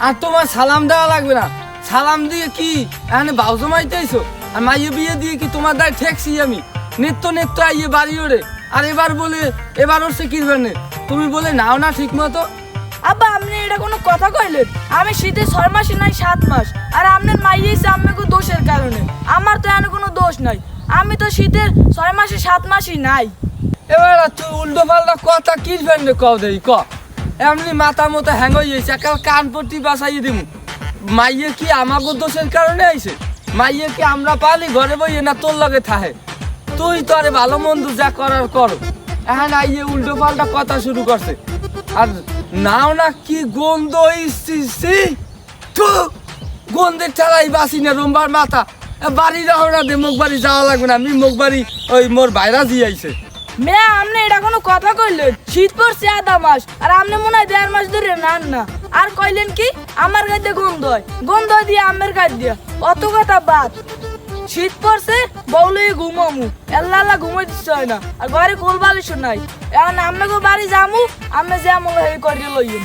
আর তোমার সালাম দেওয়া লাগবে না। সালাম দিয়ে কি এখানে বাউ জমাইতেছো? আর মাইয়ে বিয়ে দিয়ে কি তোমার দায় ঠেকছি আমি? নিত্য নিত্য আইয়ে বাড়ি ওরে, আর এবার বলে এবার ওর সে কিনবে। তুমি বলে নাও না ঠিক মতো। আব্বা আপনি এটা কোনো কথা কইলেন? আমি শীতে 6 মাসে নাই 7 মাস, আর আপনার মাইয়েছে আপনাকে দোষের কারণে। আমার তো এখানে কোনো দোষ নাই, আমি তো শীতের 6 মাসে 7 মাসই নাই। এবার তুই উল্টো পাল্টা কথা কিনবেন রে, কও দেই ক। এমনি মাথা মতো হ্যাং হয়ে গেছে, একাল কান পট্টি বাসাইয়ে দিব। মাইয়ে কি আমাকে দোষের কারণে আইছে? মাইয়ে কি আমরা পালি ঘরে বইয়ে না তোর লগে থাহে? তুই তো আরে ভালো মন্দ যা করার করো, এখন আইয়ে উল্টো পাল্টা কথা শুরু করছে। আর নাও না কি গন্ধ ইসছি, থু গন্ধের ঠেলাই বাসি না রোমবার মাথা। বাড়ি যাও না দে, মুখ বাড়ি যাওয়া লাগবে না, আমি মুখ বাড়ি ওই মোর বাইরা জি আইছে। মেয়ে আপনি এটা কোনো কথা কইলেন? শীত পড়ছে আধা মাস, আর আপনি মনে হয় 1.5 মাস ধরে নান না। আর কইলেন কি আমার গায়ে গন্ধ হয়, গন্ধ দিয়ে আমের গায়ে দিয়া। অত কথা বাদ, শীত পড়ছে বউলে ঘুমামু, এল্লা ঘুমাই দিচ্ছে হয় না, আর ঘরে কোল বালিশ নাই। এখন আপনাকে বাড়ি যামু, আপনি যা মনে হয় করিয়ে লইয়েন।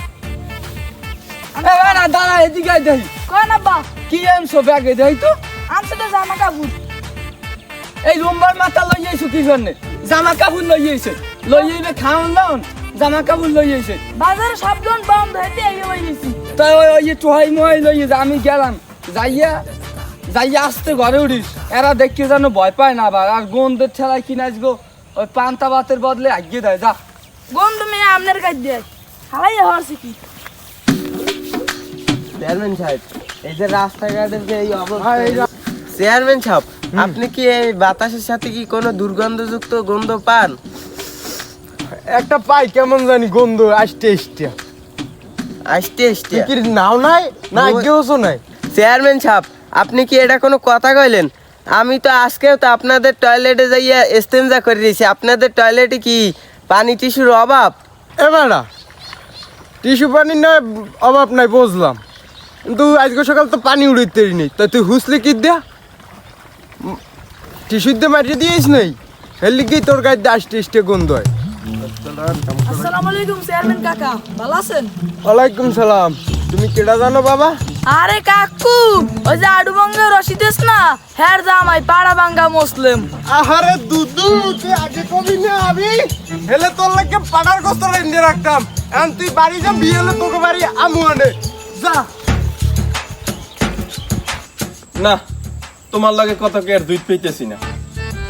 দাঁড়া এদিকে দেই কন আব্বা কি আনছো ব্যাগে দেই তো। আনছে তো জামা কাপড়। এই রোমবার মাথা লই যাইছো কি জন্য? জামা কাপড় লই যাইছে, লই যাইবে খাওন দাওন, জামা কাপড় লই যাইছে। বাজারে সব জন বন্ধ হইতে এই হইছি। তাই ওই টোহাই মোহাই লই যা, আমি গেলাম যাইয়া আসতে ঘরে উঠিস। এরা দেখতে যেন ভয় পায় না আবার। আর গন্ধের ঠেলায় কি নাচ গো, ওই পান্তা ভাতের বদলে আগিয়ে দেয় যা। গন্ধ মেয়ে আপনার গায়ে দিয়ে হালাই হরছে কি? চেয়ারম্যান সাহেব, এই যে রাস্তাঘাটের যে এই অবস্থা, চেয়ারম্যান সাহেব আপনি কি এই বাতাসের সাথে কি কোনো দুর্গন্ধযুক্ত গন্ধ পান? একটা পাই কেমন জানি গন্ধ আসতে আসতে। আসতে আসতে কি নাও নাই না গেওছো নাই? চেয়ারম্যান সাহেব আপনি কি এটা কোনো কথা কইলেন? আমি তো আজকেও তো আপনাদের টয়লেটে যাইয়া ইস্তেঞ্জা করে দিয়েছি। আপনাদের টয়লেটে কি পানি টিস্যুর অভাব? এবারা টিস্যু পানি না অভাব নাই বুঝলাম, কিন্তু আজকে সকাল তো পানি উড়িতে নেই। তা তুই হুসলি কি দিয়া টিস্যু দিয়ে মারিয়ে দিয়েছ নাই, হেললি কি তোর গায়ে আসতে আসতে গন্ধ হয়। আসসালামু আলাইকুম চেয়ারম্যান কাকা, ভালো আছেন? ওয়ালাইকুম সালাম। তুমি কেডা জানো বাবা? আরে কাকু, ওই যে আডুবঙ্গা রশিদেস না, হ্যার জামাই পাড়া বাঙ্গা মুসলিম। আহারে দুদু, তুই আগে কবি না আমি হেলে তোর লাগে পাড়ার কষ্ট রেঞ্জে রাখতাম। এখন তুই বাড়ি যা, বিয়ে হলে তোকে বাড়ি আমু আনে যা। না তোমার লাগে কত কে আর দুধ পেতেছি না।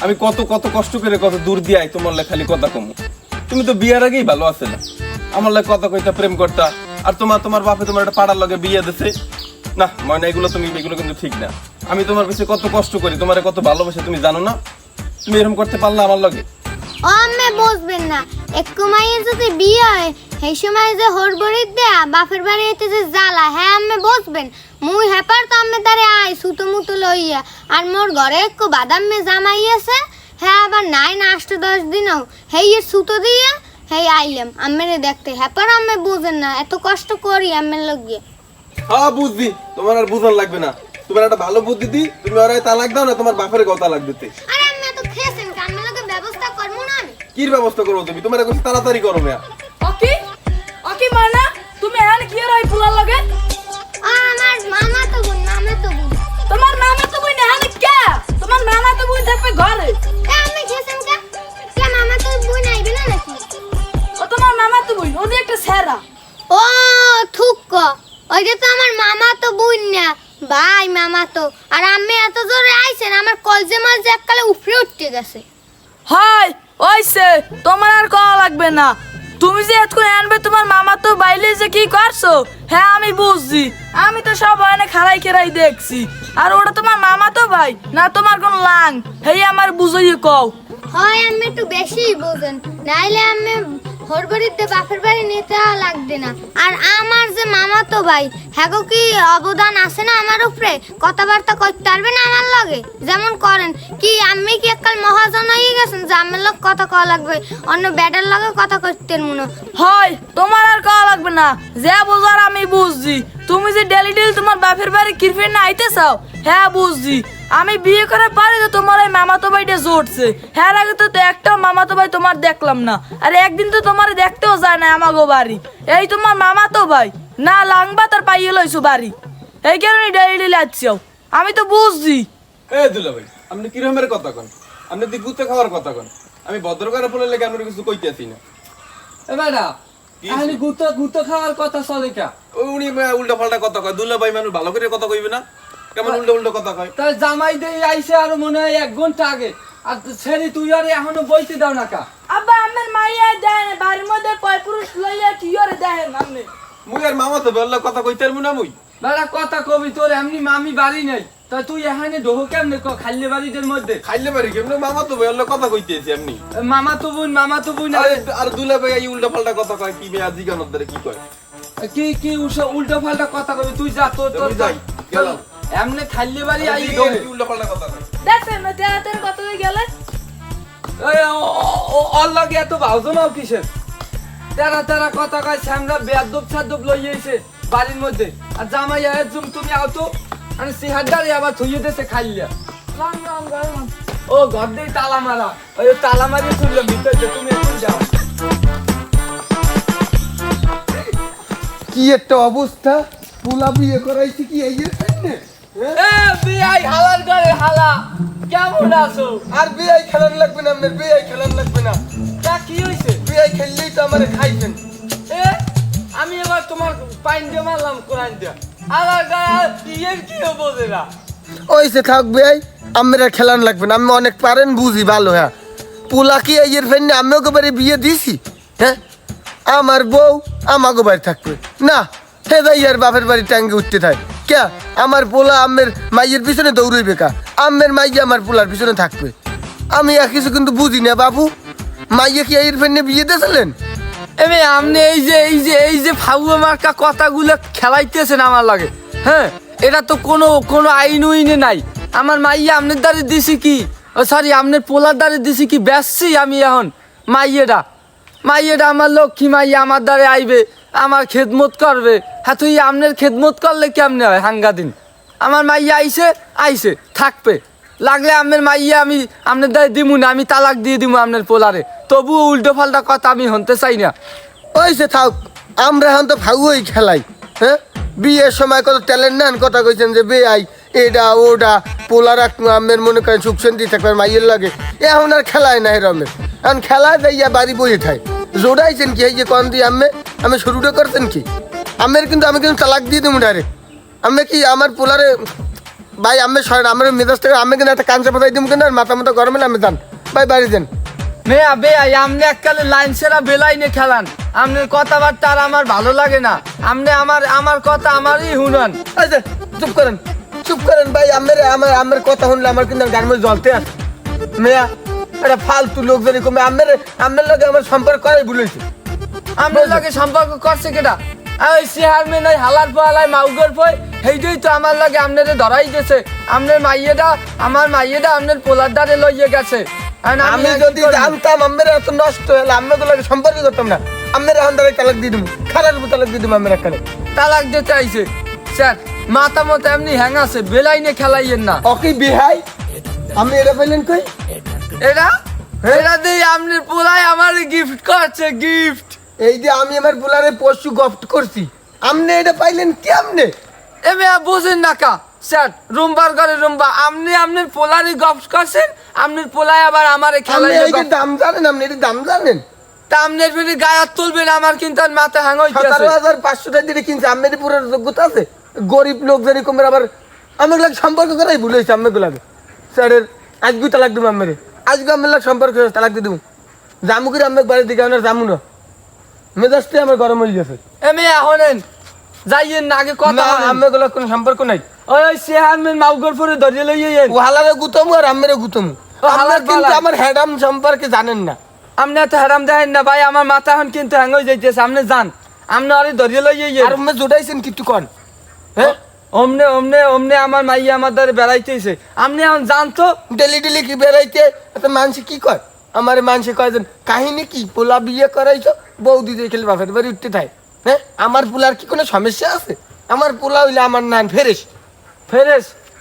আমি কত কত কষ্ট করে কত দূর দিয়াই তোমার লাগে খালি কথা কমু। তুমি তো বিয়ার আগেই ভালো আছে না, আমার লাগে কথা কইতা প্রেম করতা। আর তোমার বাপে তোমার একটা পাড়ার লগে বিয়ে দিছে না ময়না, এগুলো কিন্তু ঠিক না। আমি তোমার কাছে কত কষ্ট করি, তোমার কত ভালোবাসে তুমি জানো না? তুমি এরকম করতে পারলা আমার লগে? ও আম্মে বসবেন না, একটু মাইয়ের যদি বিয়ে হয় সেই সময় যে হরবরিত দেয়া বাপের বাড়ি হইতে যে জ্বালা, হ্যাঁ আম্মে বসবেন। মুই হেপার তো আম্মে তারে আই সুতো মুতো লইয়া, আর মোর ঘরে একটু বাদাম মে জামাই আছে, হ্যাঁ আবার নাই না 8-10 দিনও হেই সুতো দিয়ে হেই আইলাম আম্মেরে দেখতে। হেপার আম্মে বুঝেন না, এত কষ্ট করি আম্মের লগে। হ্যাঁ বুঝছি, তোমার আর বুঝান লাগবে না। তোমার একটা ভালো বুদ্ধি দি, তুমি ওরে তালাক দাও না, তোমার বাপের কথা তালাক দিতে। আরে আম্মে তো খেছেন, আম্মের লগে ব্যবস্থা করমু না আমি। কি ব্যবস্থা করো তুমি? তোমার কাছে তাড়াতাড়ি করো না। ওকে ওকে মানা, তুমি এখানে কি আর ওই ফুলার লগে? আমার মামা তো বোন, মামা তো বোন। তোমার মামা তো বই এখানে কে? তোমার মামা তো বই থাকবে ঘরে। এ আমি খেছেন কে? কে মামা তো বোন আইবে না নাকি? ও তোমার মামা তো বই, ও যে একটা সেরা। ও থুক, ওই যে তো আমার মামা তো বোন না, ভাই মামা তো। আর আমি এত জোরে আইছেন আমার কলজে মাঝে এককালে উপরে উঠতে গেছে। হাই ওইছে, তোমার আর কওয়া লাগবে না। তুমি যে এতক্ষণ আনবে তোমার মামা তো বাইলে যে কি করছো, হ্যাঁ আমি বুঝছি। আমি তো সব অনেক খারাই খেরাই দেখছি। আর ওটা তোমার মামা তো ভাই না তোমার কোন লাং, হেই আমার বুঝাইয়ে কও। হয় আমি একটু বেশি বোঝেন, নাইলে আমি হরবরিতে বাপের বাড়ি নিতে লাগবে না। আর আমার যে মামা তো ভাই, হ্যাঁ কি অবদান আছে না আমার উপরে? কথাবার্তা করতে পারবে না আমার লগে? যেমন করেন কি আমি কি এককাল মহাজন হয়ে গেছেন যে আমার লোক কথা কওয়া লাগবে, অন্য ব্যাটার লগে কথা করতে মনে হয়? তোমার আর কওয়া লাগবে না, যে বোঝার আমি বুঝছি। তুমি যে ডেলি ডেলি তোমার বাপের বাড়ি কিরফের না আইতে চাও, হ্যাঁ বুঝছি, আমি বিয়ে করার পরে তো তোমার ওই মামাতো ভাইটা জোটছে। হ্যাঁ আগে তো একটা মামাতো ভাই তোমার দেখলাম না, আর একদিন তো তোমার দেখতেও যায় না আমাগো বাড়ি। এই তোমার মামাতো ভাই না লাংবা তার পাইয়ে লইছো বাড়ি, এই কারণে ডেইলি লাগছেও। আমি তো বুঝছি। এ দুলা ভাই, আপনি কি রকমের কথা কন? আপনি দি গুতে খাওয়ার কথা কন। আমি ভদ্র করে বলে লেগে আমরা কিছু কইতেছি না। এ বেটা আমি গুতো গুতো খাওয়ার কথা চলে কা? উনি উল্টা পাল্টা কথা কয়। দুলা ভাই মানুষ ভালো করে কথা কইবে না? কেমন উল্টা উল্টা কথা কয়? তাই জামাই দিয়ে আইসে আর মনে হয় 1 ঘন্টা আগে, আর ছেড়ে তুই আর এখনো বইতে দাও না কা? আব্বা আমার মাইয়া দেয় না, বাড়ির মধ্যে পয় পুরুষ লইয়া কি করে দেখেন আপনি? মুই আর মামা তো বললা কথা কইতে পারবো না মুই। বেটা কথা কবি তোর এমনি মামি বাড়ি নাই, তা তুই এখানে ঢোকো কেমনে খাইলে বাড়িদের মধ্যে? খাইলে পারি কেমনে? মামা তো বললা কথা কইতেছি এমনি। মামা তো বোন আর দুলা ভাই এই উল্টা পাল্টা কথা কয় কি? মেয়ে জিগানোর দ্বারা কি কয়? কি কি উল্টো পাল্টা কথা কবি? তুই যা তোর তোর আমি যাই, গেলাম। এমনি খাইলে বাড়ি আই কি উল্টা পাল্টা কথা কয়? দেখছেন না দেহাতের কত হয়ে গেলে? অল্লাগে এত ভাউজন নাও কিসের? তেরা তেরা কথা কয়, স্যামরা বেয়াদব সাদব লই এসে বাড়ির মধ্যে, আর জামাই আয় জুম তুমি আও তো মানে সিহাদারে আবার থইয়ে দেছে খাইলা। লং লং লং ও ঘর দিয়ে তালা মারা, ওই তালা মারিয়ে তুললাম ভিতরে, তুমি এখন যাও। কি একটা অবস্থা, পোলা বিয়ে করাইছি কি এই যে সামনে? এ বিয়াই হালার ঘরে হালা, কেমন আছো? আর বিয়ে খেলার লাগবে না, আপনার বিয়ে খেলার লাগবে না। তা কি হইছে? বিয়ে খেললেই তো আমার খাইছেন। এ আমি এবার তোমার পাইন দিয়ে মারলাম কোরআন দিয়ে, হালার গায়ে ইয়ের কি বোঝে না। ওইসে থাকবে, আমরা খেলান লাগবে না, আমি অনেক পারেন বুঝি ভালো। হ্যাঁ পোলা কি এই ফেননি আমিও বাড়ি বিয়ে দিছি? হ্যাঁ আমার বউ আমাকে বাড়ি থাকবে না, হে ভাই আর বাপের বাড়ি টাঙ্গে উঠতে থাকে কে? আমার পোলা আমের মাইয়ের পিছনে দৌড়ইবে কা? আমের মাইয়ে আমার পোলার পিছনে থাকবে? আমি আর কিছু কিন্তু বুঝি না বাবু। মাইয়ে কি এই ফেননি বিয়ে দিয়েছিলেন? এমনি আপনি এই যে ফাউয়া মার্কা কথাগুলো খেলাইতেছেন আমার লাগে। হ্যাঁ এটা তো কোনো আইন উইনে নাই। আমার মাইয়া আপনার দ্বারে দিছি কি, সরি আপনার পোলার দ্বারে দিছি কি বেশি? আমি এখন মাইয়েটা আমার লক্ষ্মী মাইয়া আমার দ্বারে আইবে, আমার খেদমত করবে। হ্যাঁ তুই আপনার খেদমত করলে কেমনে হয়? হাঙ্গা দিন আমার মাইয়া আইসে থাকবে, লাগলে আপনার মাইয়া আমি আপনার দ্বারে দিমু না, আমি তালাক দিয়ে দিমু আপনার পোলারে। তবুও উল্টো পাল্টা কথা আমি শুনতে চাই না। ওইসে থাক, আমরা এখন তো ফাগুই খেলাই। হ্যাঁ বিয়ের সময় কত ট্যালেন্ট নেন কথা কইছেন যে বে আই এটা ওটা পোলা রাখবো, আমের মনে করেন সুখ শান্তি থাকবে মাইয়ের লাগে। এখন আর খেলায় না এরমের, এখন খেলা যাইয়া বাড়ি বসে থাই। জোড়াইছেন কি এই যে কন দিয়ে আমি শুরুটা করছেন কি? আমি কিন্তু তালাক দিয়ে দেবো ডাইরেক্ট। আমি কি আমার পোলারে ভাই আমি আমার মেজাজ থেকে আমি কিন্তু একটা কাঞ্চা পাতাই দিব কেন, আর মাথা মাথা গরমে আমি যান ভাই বাড়ি যান। মেয়া বেয়াই আপনি এককালে লাইন সেরা বেলাইনে খেলান, আপনার কথাবার্তা আর আমার ভালো লাগে না। আপনি আমার কথা আমারই শুনান। আচ্ছা চুপ করেন ভাই। আমার কথা শুনলে আমার কিন্তু গান মধ্যে জ্বলতে আছে। মেয়া এটা ফালতু লোক যদি কমে আমার লগে আমার সম্পর্ক করাই ভুলেছে। আপনার লাগে সম্পর্ক করছে কেটা? ওই চেয়ারম্যান ওই হালার পালাই মাউগর পয় সেইটাই তো আমার লাগে আপনারে ধরাই গেছে। আপনার মাইয়েটা আমার মাইয়েটা আপনার পোলার দ্বারে লইয়ে গেছে। আমি যদি জানতাম আমার এত নষ্ট হলে আমি তো লাগে সম্পর্ক করতাম না। আমার এখন তাহলে তালাক দিয়ে দেবো, খারাপ তালাক দিয়ে দেবো আমার এখানে। তালাক দিতে আইছে স্যার, মাথা মতো এমনি হ্যাং আছে, বেলাইনে খেলাইয়েন না। ওকে বিহাই আমি এটা পাইলেন কই? এটা দিয়ে আপনার পোলাই আমার গিফট করছে, গিফট। এই যে আমি আমার পোলারে পশু গফট করছি, আপনি এটা পাইলেন কি? আপনি এমে বুঝেন না কা স্যার, রুমবার ঘরে রুমবা আপনি আপনার পোলারই গফট করছেন, আপনার পোলাই আবার আমারে খেলাই। এই দাম জানেন? আপনি এটা দাম জানেন? তা আপনার ফিরে গায়ে তুলবেন, আমার কিন্তু আর মাথা হ্যাং হইছে। 17,500 টাকা দিয়ে কিনছে, আপনার পুরো যোগ্যতা আছে? গরিব লোক জানি কমের আবার আমাকে লাগে সম্পর্ক করাই ভুল হয়েছে। আমাকে লাগে স্যারের আজকে তালাক দেবো, আমার আজকে আমার লাগে সম্পর্ক তালাক দিয়ে দেবো। জামু করে আমার বাড়ির দিকে আমার জামু না, মেজাজটাই আমার গরম হয়ে গেছে। এমে এখনেন যাইয়েন না, আগে কথা আমাকে কোনো সম্পর্ক নাই। ওই চেয়ারম্যান মাউগর পরে ধরিয়ে লইয়েন। ও হালারে গুতমু আর আমেরও গুতমু। হালার কিন্তু আমার হ্যাডাম সম্পর্কে জানেন না। আপনি এত হেরাম দেখেন না ভাই, আমার মাথা এখন কিন্তু হ্যাং হয়ে যাইতেছে। আপনি যান, আপনি আরে ধরিয়ে লইয়েন। আর আমি জোটাইছেন কিছু কন? হ্যাঁ অমনে আমার মাইয়া আমার দ্বারে বেড়াইতেছে, আপনি এখন জানতো। ডেলি কি বেড়াইতে এত মানুষ কি কয়? আমার মানুষ কয়জন কাহিনী কি পোলা বিয়ে করাইছো বৌদি দিয়ে খেলে বাপের বাড়ি উঠতে থাকে। হ্যাঁ আমার পোলার কি কোনো সমস্যা আছে? আমার পোলা হইলে আমার নাম ফেরেশ।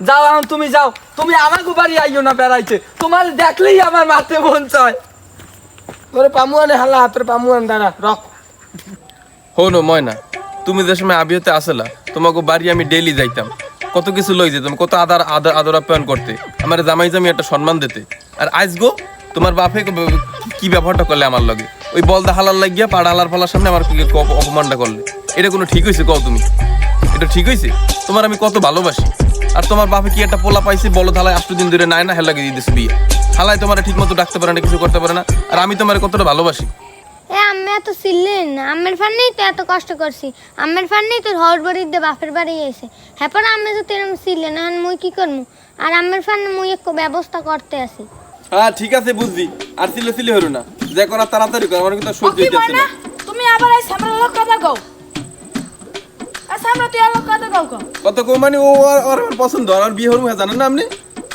যাও এখন তুমি যাও, তুমি আমাকে বাড়ি আইও না বেড়াইতে, তোমার দেখলেই আমার মারতে মন চায়। তোরে পামুয়ানে হালা হাতের পামুয়ান দাঁড়া রক। হনো ময়না, তুমি যে সময় আবিয়াতে আসলা তোমাকে বাড়ি আমি ডেইলি যাইতাম, কত কিছু লই যেতাম, কত আদর আপ্যায়ন করতে, আমার জামাই জামি একটা সম্মান দিতে। আর আজ গো তোমার বাপে কি ব্যবহারটা করলে আমার লগে, ওই বলদা হালার লাগিয়া পাড়া হালার ফালার সামনে আমার অপমানটা করলে, এটা কোনো ঠিক হয়েছে কও তুমি? এটা ঠিক হয়েছে? তোমার আমি কত ভালোবাসি, আর তোমার বাপে কি একটা পোলা পাইছে বলো থালায় 8 দিন ধরে নাই না হেলা লাগিয়ে দিতেছে বিয়ে, হালায় তোমার ঠিক মতো ডাকতে পারে না, কিছু করতে পারে না, আর আমি তোমার কতটা ভালোবাসি। আমি এত ছিলেন না, আমের ফান্নেই তো এত কষ্ট করছি, আমের ফান্নেই তোর হর বাড়ির দিয়ে বাপের বাড়ি এসে, হ্যাঁ পর আমি তো তেরম ছিলেন না, মুই কি করবো? আর আমের ফান্নে মুই এক ব্যবস্থা করতে আসি। হ্যাঁ ঠিক আছে বুঝছি, আর সিলে সিলে হলো না, যে করা তাড়াতাড়ি কর, আমার কিন্তু সহ্য হইতেছে না। তুমি আবার এই সামনে লোক কথা কও, আর সামনে তুই লোক কথা কও কও। কত কো মানে ও আর আমার পছন্দ, আর বিয়ে হলো জানেন না আপনি?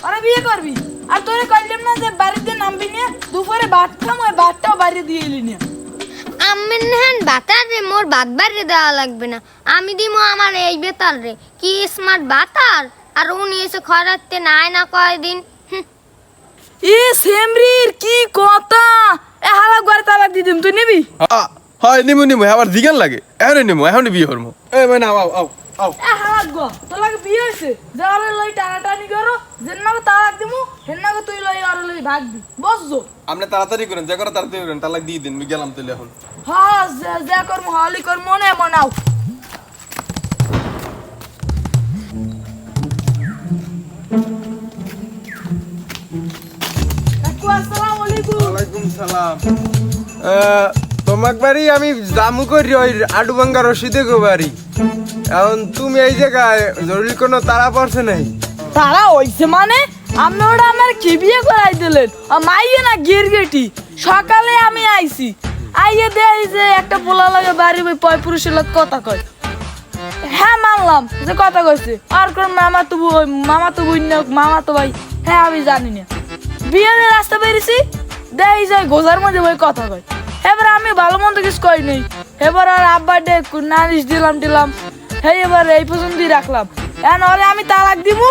আরে বিয়ে করবি, আর তোরে কইলাম না যে বাড়িতে নামবি না, দুপুরে ভাত খাম, ওই ভাতটাও বাইরে দিয়ে এলি না। আমের নেহান বাতার রে, মোর বাত বাড়ি দেওয়া লাগবে না, আমি দিমো আমার এই বেতাল রে, কি স্মার্ট বাতার, আর উনি এসে খরাতে নাই না কয়দিন। ই সেমরির কি কথা, এ হালা ঘরে তালাক দি দিম, তুই নিবি? হয় নিমু নিমু, আবার জিগান লাগে, এখন নিমু, এখন বিয়ে হরমু। এই মানে আও আও আও, এ হালা গো, তোর লাগে বিয়ে হইছে, যারে লই টানাটানি করো, যেন্নাকে তালাক দিমু, হেন্নাকে তুই লই আর লই ভাগবি, বসজো। আপনি তাড়াতাড়ি করেন, যে করা তাড়াতাড়ি করেন, তালাক দিয়ে দিন, আমি গেলাম তাহলে এখন। হ্যাঁ যা করমু হলি কর, মনে মনাও। কাকু আসসালামু আলাইকুম। ওয়ালাইকুম সালাম। তোমাক বাড়ি আমি জামু করি ওই আডুবাঙ্গা রশিদে গো বাড়ি। এখন তুমি এই জায়গায় জরুরি কোনো তারা পড়ছে নাই? তারা হইছে মানে আপনারা আমার কি বিয়ে করাই দিলেন, মাইয়ে না গিরগেটি। সকালে আমি আইছি, আইয়ে দেই যে একটা পোলা লাগে বাড়ি ওই পয় পুরুষের লোক কথা কয়। হ্যাঁ মানলাম যে কথা কইছে, আর কোন মামা তো বোন না, মামা তো ভাই, হ্যাঁ আমি জানি না। বিয়ের রাস্তা বেরিয়েছি, দেই যায় গোজার মধ্যে ওই কথা কয়। এবার আমি ভালো মন্দ কিছু কই নেই, এবার আর আব্বা ডে নালিশ দিলাম, হ্যাঁ এবার এই পর্যন্তই রাখলাম। এখন আমি তালাক দিব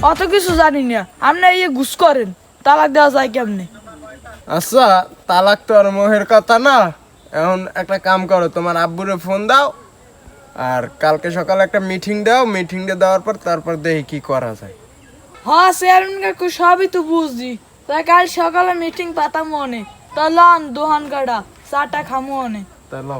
অত কিছু জানি না, আপনি ইয়ে ঘুষ করেন, তালাক দেওয়া যায় কেমনে? আচ্ছা, তালাক তো আর মোহের কথা না। এখন একটা কাম করো, তোমার আব্বুরে ফোন দাও, আর কালকে সকালে একটা মিটিং দাও, মিটিংটা দেওয়ার পর তারপর দেখি কি করা যায়। হ্যাঁ চেয়ারম্যান কাকু সবই তো বুঝছি, তাই কাল সকালে মিটিং পাতাম মনে, তা লন দোহান কাটা চাটা খামো অনে। তাহলে